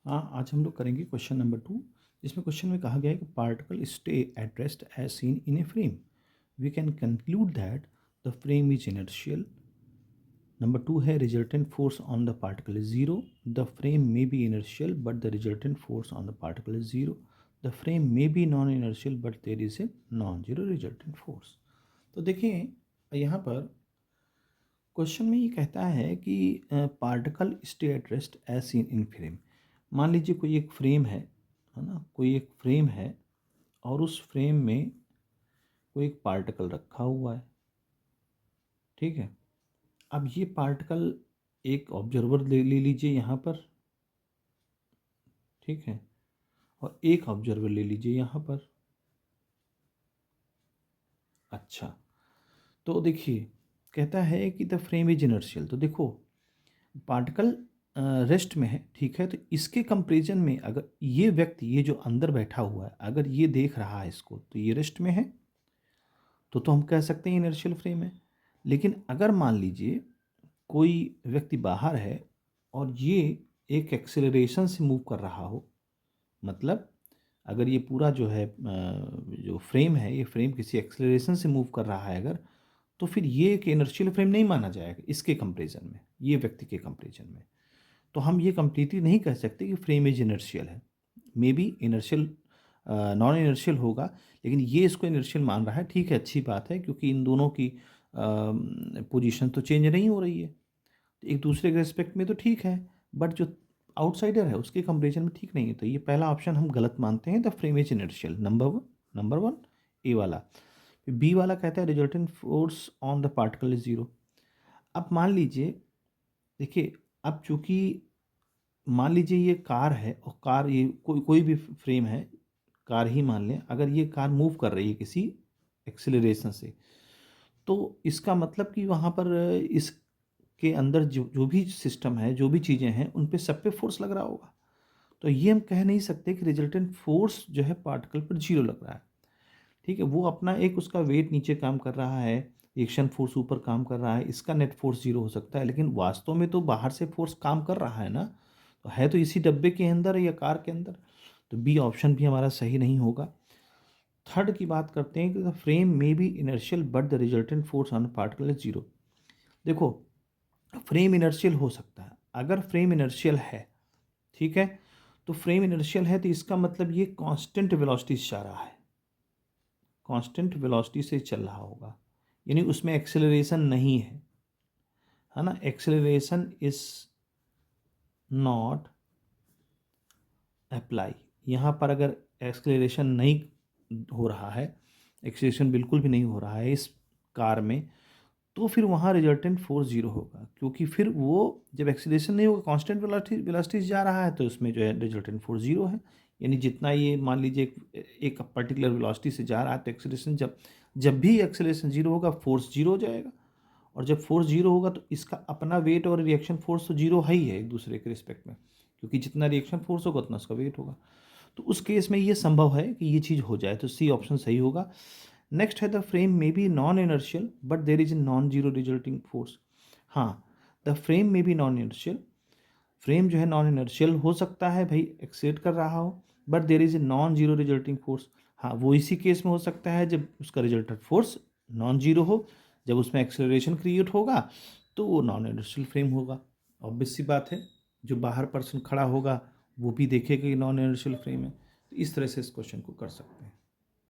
हाँ, आज हम लोग करेंगे क्वेश्चन नंबर 2, जिसमें क्वेश्चन में कहा गया है कि particle stay at rest as seen in a frame. We can conclude that the frame is inertial. Number 2 है resultant force on the particle is zero. The frame may be inertial but the resultant force on the particle is zero. The frame may be non inertial but there is a non zero resultant force. तो देखिए, यहाँ पर question में ये कहता है कि particle stay at rest as seen in frame. मान लीजिए कोई एक फ्रेम है ना, कोई एक फ्रेम है और उस फ्रेम में कोई एक पार्टिकल रखा हुआ है। ठीक है, अब ये पार्टिकल एक ऑब्जर्वर ले लीजिए यहाँ पर। ठीक है, और एक ऑब्जर्वर ले लीजिए यहाँ पर। अच्छा, तो देखिए, कहता है कि द फ्रेम इज इनर्शियल। तो देखो, पार्टिकल रेस्ट में है, ठीक है, तो इसके कंपेरिजन में अगर ये व्यक्ति, ये जो अंदर बैठा हुआ है, अगर ये देख रहा है इसको, तो ये रेस्ट में है, तो हम कह सकते हैं इनर्शियल फ्रेम है। लेकिन अगर मान लीजिए कोई व्यक्ति बाहर है और ये एक एक्सेलरेशन से मूव कर रहा हो, मतलब अगर ये पूरा जो है जो फ्रेम है, ये फ्रेम किसी एक्सेलरेशन से मूव कर रहा है अगर, तो फिर ये एक इनर्शियल फ्रेम नहीं माना जाएगा इसके कंपेरिजन में, ये व्यक्ति के कंपेरिजन में। तो हम ये कंप्लीटली नहीं कह सकते कि फ्रेम इज इनर्शियल है। मे बी इनर्शियल, नॉन इनर्शियल होगा, लेकिन ये इसको इनर्शियल मान रहा है। ठीक है, अच्छी बात है, क्योंकि इन दोनों की पोजीशन तो चेंज नहीं हो रही है, तो एक दूसरे के रिस्पेक्ट में तो ठीक है, बट जो आउटसाइडर है उसके कंपेरिजन में ठीक नहीं है। तो ये पहला ऑप्शन हम गलत मानते हैं, the frame is inertial. Number one A वाला। बी वाला कहता है resultant force on the particle is zero. अब मान लीजिए, देखिए, अब चूंकि मान लीजिए ये कार है और कार, ये कोई कोई भी फ्रेम है, कार ही मान लें, अगर ये कार मूव कर रही है किसी एक्सेलरेशन से, तो इसका मतलब कि वहाँ पर इसके अंदर जो जो भी सिस्टम है, जो भी चीज़ें हैं, उन पे सब पे फोर्स लग रहा होगा। तो ये हम कह नहीं सकते कि रिजल्टेंट फोर्स जो है पार्टिकल पर जीरो लग रहा है। ठीक है, वो अपना एक उसका वेट नीचे काम कर रहा है, रिएक्शन फोर्स ऊपर काम कर रहा है, इसका नेट फोर्स जीरो हो सकता है, लेकिन वास्तव में तो बाहर से फोर्स काम कर रहा है ना, तो है तो इसी डब्बे के अंदर या कार के अंदर। तो बी ऑप्शन भी हमारा सही नहीं होगा। थर्ड की बात करते हैं कि the frame may be inertial but the resultant force on particle is zero. देखो, फ्रेम इनर्शियल हो सकता है। अगर फ्रेम इनर्शियल है, ठीक है, तो फ्रेम इनर्शियल है तो इसका मतलब ये कांस्टेंट वेलोसिटी से जा रहा है, कांस्टेंट वेलोसिटी से चल रहा होगा, यानी उसमें एक्सेलरेशन नहीं है ना। Acceleration is not apply. यहाँ पर अगर एक्सेलरेशन नहीं हो रहा है, एक्सेलरेशन बिल्कुल भी नहीं हो रहा है इस कार में, तो फिर वहाँ रिजल्टेंट फोर्स जीरो होगा, क्योंकि फिर वो जब एक्सेलरेशन नहीं होगा, कांस्टेंट वेलोसिटी से जा रहा है, तो उसमें जो है रिजल्टेंट फोर्स जीरो है। यानी जितना ये मान लीजिए एक पर्टिकुलर वेलोसिटी से जा रहा है, तो एक्सेलरेशन जब जब भी एक्सेलरेशन जीरो होगा, फोर्स जीरो हो जाएगा। और जब फोर्स जीरो होगा तो इसका अपना वेट और रिएक्शन फोर्स तो जीरो है ही है एक दूसरे के रिस्पेक्ट में, क्योंकि जितना रिएक्शन फोर्स होगा उतना उसका वेट होगा। तो उस केस में ये संभव है कि ये चीज़ हो जाए, तो सी ऑप्शन सही होगा। नेक्स्ट है the frame may be non inertial but there is a non zero resulting force. हाँ, the frame may be non inertial, frame जो है नॉन इनर्शियल हो सकता है भाई, एक्सेट कर रहा हो, but there is a non zero resulting force. हाँ, वो इसी केस में हो सकता है जब उसका रिजल्टेंट फोर्स नॉन जीरो हो, जब उसमें एक्सेलरेशन क्रिएट होगा, तो वो नॉन इनर्शियल फ्रेम होगा। ऑब्वियस सी बात है, जो बाहर पर्सन खड़ा होगा वो भी देखेगा कि नॉन इनर्शियल फ्रेम है। तो इस तरह से इस क्वेश्चन को कर सकते हैं।